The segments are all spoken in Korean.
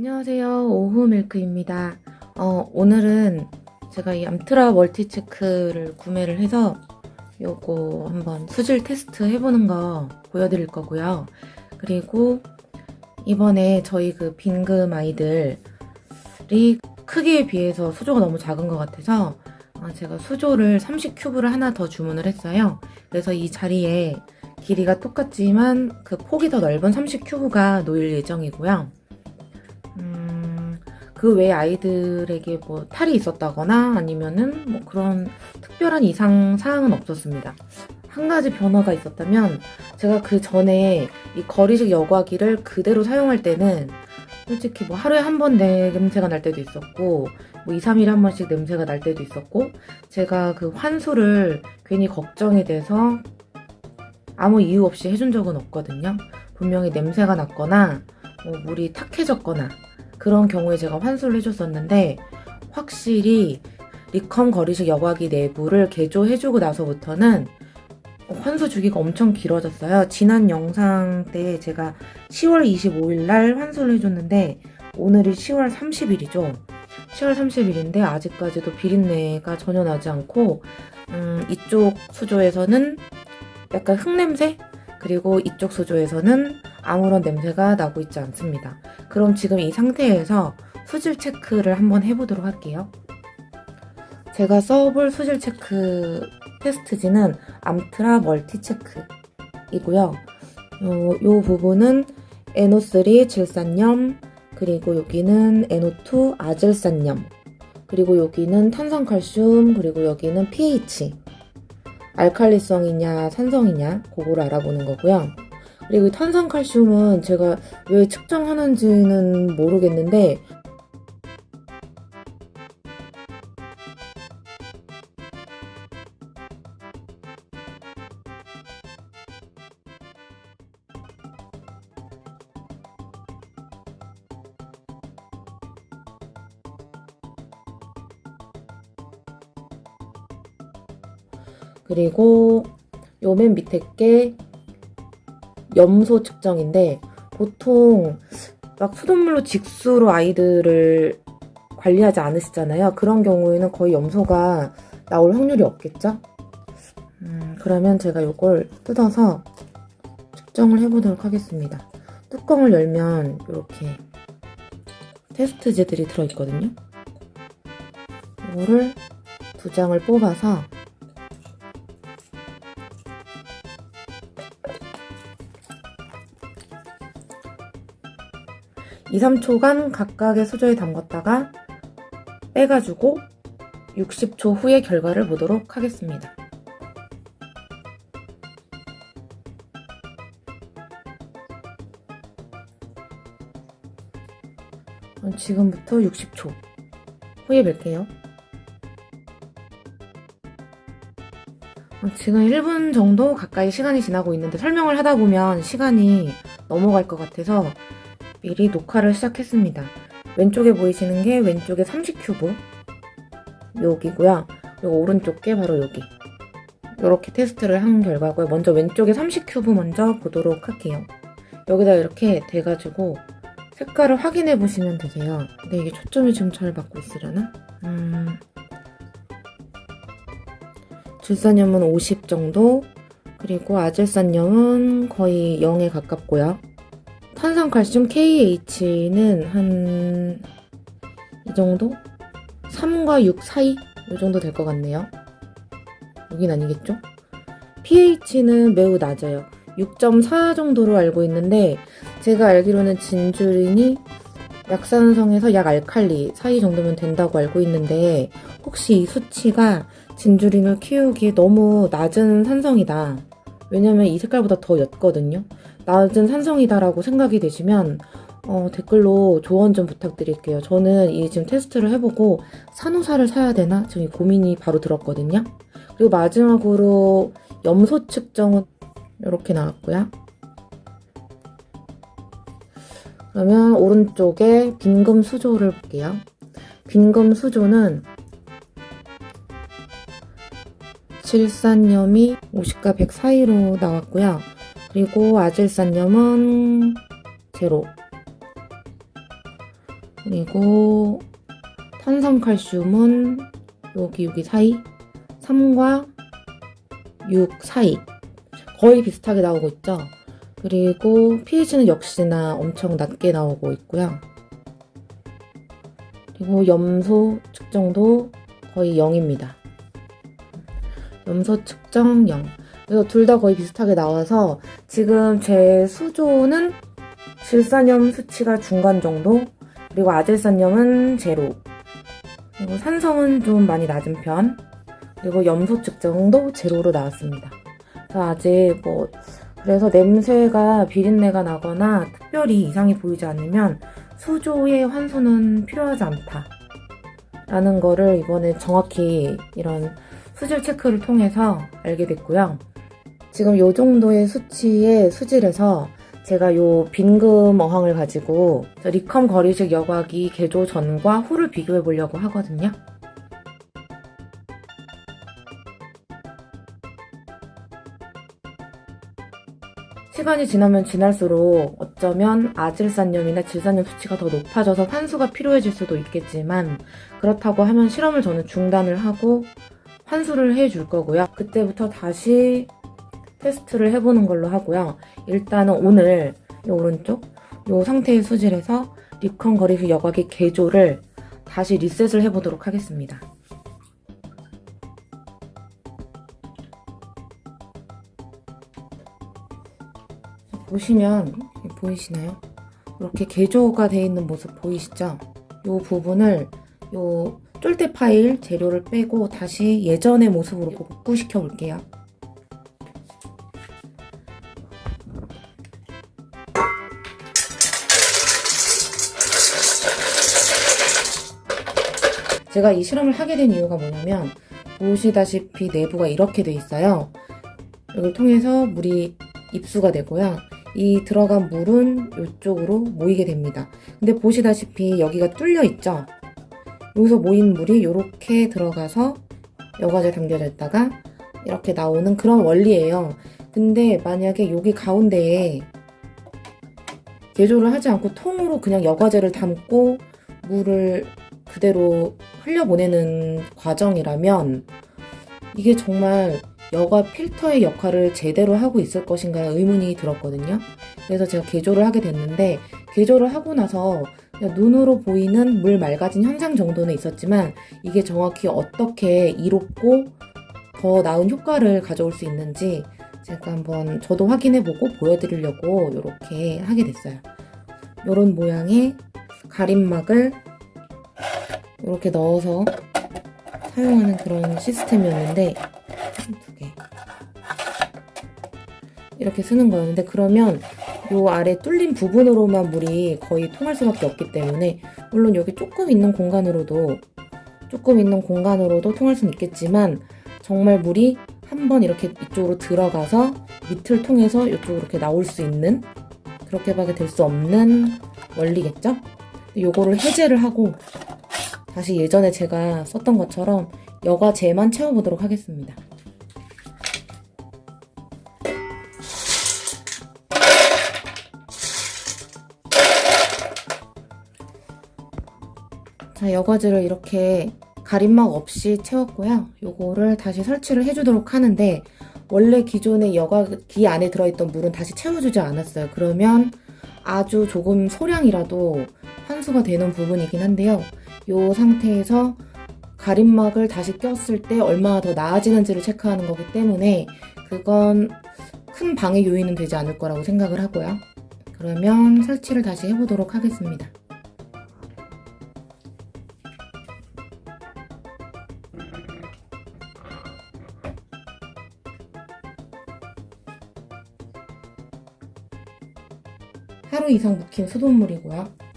안녕하세요. 오후 밀크입니다. 오늘은 제가 이 암트라 멀티체크를 구매를 해서 요거 한번 수질 테스트 해보는 거 보여드릴 거고요. 그리고 이번에 저희 그 빈금 아이들이 크기에 비해서 수조가 너무 작은 것 같아서 제가 수조를 30큐브를 하나 더 주문을 했어요. 그래서 이 자리에 길이가 똑같지만 그 폭이 더 넓은 30큐브가 놓일 예정이고요. 그 외에 아이들에게 뭐 탈이 있었다거나 아니면은 뭐 그런 특별한 이상 사항은 없었습니다. 한 가지 변화가 있었다면 제가 그 전에 이 거리식 여과기를 그대로 사용할 때는 솔직히 뭐 하루에 한 번 냄새가 날 때도 있었고 뭐 2, 3일에 한 번씩 냄새가 날 때도 있었고 제가 그 환수를 괜히 걱정이 돼서 아무 이유 없이 해준 적은 없거든요. 분명히 냄새가 났거나 물이 탁해졌거나 그런 경우에 제가 환수를 해줬었는데 확실히 리컴 거리식 여과기 내부를 개조해주고 나서부터는 환수 주기가 엄청 길어졌어요. 지난 영상 때 제가 10월 25일 날 환수를 해줬는데 오늘이 10월 30일이죠. 10월 30일인데 아직까지도 비린내가 전혀 나지 않고 이쪽 수조에서는 약간 흙냄새? 그리고 이쪽 수조에서는 아무런 냄새가 나고 있지 않습니다. 그럼 지금 이 상태에서 수질 체크를 한번 해보도록 할게요. 제가 써볼 수질 체크 테스트지는 암트라 멀티 체크이고요. 요 부분은 NO3 질산염, 그리고 여기는 NO2 아질산염, 그리고 여기는 탄산칼슘, 그리고 여기는 pH, 알칼리성이냐 산성이냐 그거를 알아보는 거고요. 그리고 이 탄산칼슘은 제가 왜 측정하는지는 모르겠는데 그리고 요 맨 밑에 게 염소 측정인데 보통 막 수돗물로 직수로 아이들을 관리하지 않으시잖아요. 그런 경우에는 거의 염소가 나올 확률이 없겠죠? 그러면 제가 요걸 뜯어서 측정을 해보도록 하겠습니다. 뚜껑을 열면 이렇게 테스트지들이 들어있거든요. 이거를 2장을 뽑아서 2, 3초간 각각의 수조에 담갔다가 빼가지고 60초 후에 결과를 보도록 하겠습니다. 지금부터 60초 후에 뵐게요. 지금 1분 정도 가까이 시간이 지나고 있는데 설명을 하다 보면 시간이 넘어갈 것 같아서 미리 녹화를 시작했습니다. 왼쪽에 보이시는 게 왼쪽에 30큐브 여기고요. 그리고 오른쪽 게 바로 여기. 이렇게 테스트를 한 결과고요. 먼저 왼쪽에 30큐브 먼저 보도록 할게요. 여기다 이렇게 대가지고 색깔을 확인해 보시면 되세요. 근데 이게 초점이 지금 잘 맞고 있으려나? 질산염은 50 정도, 그리고 아질산염은 거의 0에 가깝고요. 탄산칼슘 KH는 한 이 정도? 3과 6 사이? 이 정도 될 것 같네요. 여긴 아니겠죠? pH는 매우 낮아요. 6.4 정도로 알고 있는데 제가 알기로는 진주린이 약산성에서 약알칼리 사이 정도면 된다고 알고 있는데 혹시 이 수치가 진주린을 키우기에 너무 낮은 산성이다. 왜냐면 이 색깔보다 더 옅거든요. 낮은 산성이다라고 생각이 되시면 댓글로 조언 좀 부탁드릴게요. 저는 이 지금 테스트를 해보고 산호사를 사야 되나? 지금 고민이 바로 들었거든요. 그리고 마지막으로 염소 측정은 이렇게 나왔고요. 그러면 오른쪽에 빈금 수조를 볼게요. 빈금 수조는 질산염이 50과 100 사이로 나왔고요. 그리고 아질산염은 0. 그리고 탄산칼슘은 여기 사이 3과 6 사이 거의 비슷하게 나오고 있죠. 그리고 pH는 역시나 엄청 낮게 나오고 있고요. 그리고 염소 측정도 거의 0입니다. 염소 측정 0. 그래서 둘 다 거의 비슷하게 나와서 지금 제 수조는 질산염 수치가 중간 정도, 그리고 아질산염은 제로, 그리고 산성은 좀 많이 낮은 편, 그리고 염소 측정도 제로로 나왔습니다. 그래서 아직 그래서 냄새가 비린내가 나거나 특별히 이상이 보이지 않으면 수조의 환수는 필요하지 않다 라는 거를 이번에 정확히 이런 수질 체크를 통해서 알게 됐고요. 지금 요 정도의 수치의 수질에서 제가 요 빈금 어항을 가지고 리컴 거리식 여과기 개조 전과 후를 비교해 보려고 하거든요. 시간이 지나면 지날수록 어쩌면 아질산염이나 질산염 수치가 더 높아져서 환수가 필요해질 수도 있겠지만, 그렇다고 하면 실험을 저는 중단을 하고 환수를 해줄 거고요. 그때부터 다시 테스트를 해보는 걸로 하고요. 일단은 오늘 이 오른쪽 이 상태의 수질에서 리컴 거리식 여과기 개조를 다시 리셋을 해보도록 하겠습니다. 보시면 보이시나요? 이렇게 개조가 되어 있는 모습 보이시죠? 이 부분을 이 쫄대 파일 재료를 빼고 다시 예전의 모습으로 복구시켜 볼게요. 제가 이 실험을 하게 된 이유가 뭐냐면, 보시다시피 내부가 이렇게 돼 있어요. 이걸 통해서 물이 입수가 되고요. 이 들어간 물은 이쪽으로 모이게 됩니다. 근데 보시다시피 여기가 뚫려 있죠? 여기서 모인 물이 이렇게 들어가서 여과제에 담겨져 있다가 이렇게 나오는 그런 원리예요. 근데 만약에 여기 가운데에 개조를 하지 않고 통으로 그냥 여과제를 담고 물을 그대로 흘려보내는 과정이라면 이게 정말 여과 필터의 역할을 제대로 하고 있을 것인가 의문이 들었거든요. 그래서 제가 개조를 하게 됐는데, 개조를 하고 나서 그냥 눈으로 보이는 물 맑아진 현상 정도는 있었지만 이게 정확히 어떻게 이롭고 더 나은 효과를 가져올 수 있는지 제가 한번 저도 확인해보고 보여드리려고 이렇게 하게 됐어요. 이런 모양의 가림막을 이렇게 넣어서 사용하는 그런 시스템이었는데, 두 개 이렇게 쓰는 거였는데, 그러면 요 아래 뚫린 부분으로만 물이 거의 통할 수밖에 없기 때문에, 물론 여기 조금 있는 공간으로도 통할 수는 있겠지만, 정말 물이 한번 이렇게 이쪽으로 들어가서 밑을 통해서 이쪽으로 이렇게 나올 수 있는, 그렇게밖에 될 수 없는 원리겠죠? 요거를 해제를 하고 다시 예전에 제가 썼던 것처럼 여과제만 채워보도록 하겠습니다. 자, 여과제를 이렇게 가림막 없이 채웠고요. 요거를 다시 설치를 해주도록 하는데, 원래 기존의 여과기 안에 들어있던 물은 다시 채워주지 않았어요. 그러면 아주 조금 소량이라도 환수가 되는 부분이긴 한데요. 이 상태에서 가림막을 다시 꼈을 때 얼마나 더 나아지는지를 체크하는 거기 때문에 그건 큰 방해 요인은 되지 않을 거라고 생각을 하고요. 그러면 설치를 다시 해보도록 하겠습니다. 하루 이상 묵힌 수돗물이고요.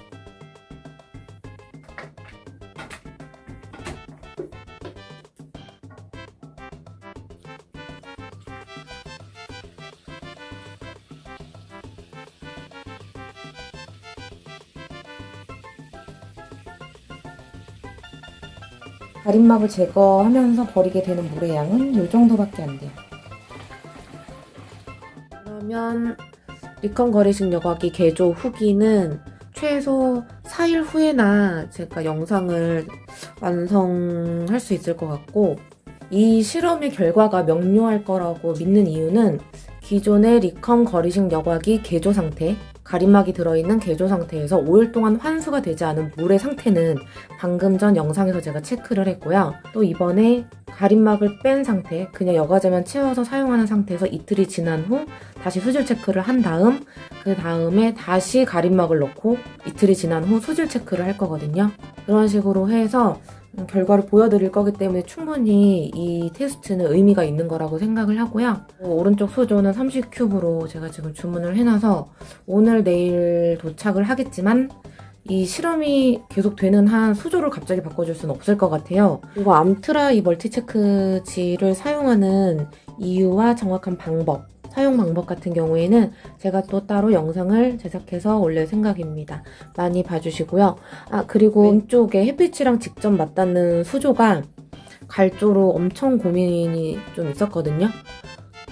가림막을 제거하면서 버리게 되는 물의 양은 이 정도밖에 안 돼요. 그러면 리컴 거리식 여과기 개조 후기는 최소 4일 후에나 제가 영상을 완성할 수 있을 것 같고, 이 실험의 결과가 명료할 거라고 믿는 이유는 기존의 리컴 거리식 여과기 개조 상태, 가림막이 들어있는 개조 상태에서 5일 동안 환수가 되지 않은 물의 상태는 방금 전 영상에서 제가 체크를 했고요. 또 이번에 가림막을 뺀 상태, 그냥 여과제만 채워서 사용하는 상태에서 이틀이 지난 후 다시 수질 체크를 한 다음, 그 다음에 다시 가림막을 넣고 이틀이 지난 후 수질 체크를 할 거거든요. 그런 식으로 해서 결과를 보여드릴 거기 때문에 충분히 이 테스트는 의미가 있는 거라고 생각을 하고요. 오른쪽 수조는 30큐브로 제가 지금 주문을 해놔서 오늘 내일 도착을 하겠지만 이 실험이 계속 되는 한 수조를 갑자기 바꿔줄 수는 없을 것 같아요. 그리고 암트라 이 멀티체크지를 사용하는 이유와 정확한 방법, 사용 방법 같은 경우에는 제가 또 따로 영상을 제작해서 올릴 생각입니다. 많이 봐주시고요. 그리고 왼쪽에 햇빛이랑 직접 맞닿는 수조가 갈조로 엄청 고민이 좀 있었거든요.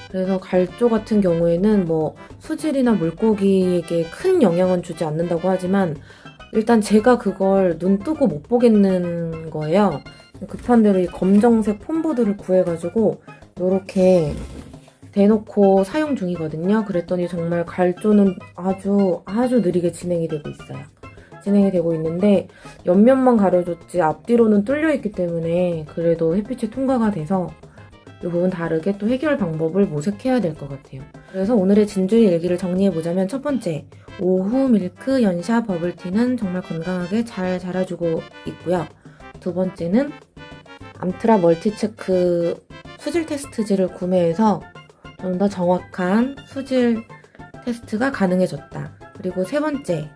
그래서 갈조 같은 경우에는 뭐 수질이나 물고기에게 큰 영향은 주지 않는다고 하지만 일단 제가 그걸 눈 뜨고 못 보겠는 거예요. 급한 대로 이 검정색 폼보드를 구해가지고 이렇게 대놓고 사용 중이거든요. 그랬더니 정말 갈조는 아주 느리게 진행이 되고 있어요. 진행이 되고 있는데 옆면만 가려줬지 앞뒤로는 뚫려있기 때문에 그래도 햇빛이 통과가 돼서 이 부분 다르게 또 해결 방법을 모색해야 될 것 같아요. 그래서 오늘의 진주의 일기를 정리해보자면 첫 번째, 오후 밀크 연샤 버블티는 정말 건강하게 잘 자라주고 있고요. 두 번째는 암트라 멀티체크 수질 테스트지를 구매해서 좀 더 정확한 수질 테스트가 가능해졌다. 그리고 세 번째,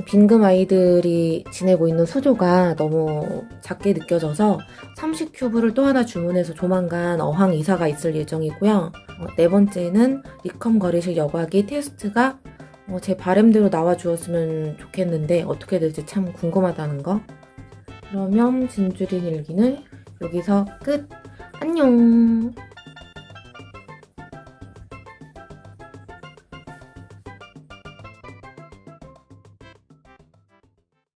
빈금 아이들이 지내고 있는 수조가 너무 작게 느껴져서 30큐브를 또 하나 주문해서 조만간 어항 이사가 있을 예정이고요. 네 번째는 리컴 거리식 여과기 테스트가 제 바람대로 나와주었으면 좋겠는데 어떻게 될지 참 궁금하다는 거. 그러면 진주린 일기는 여기서 끝! 안녕!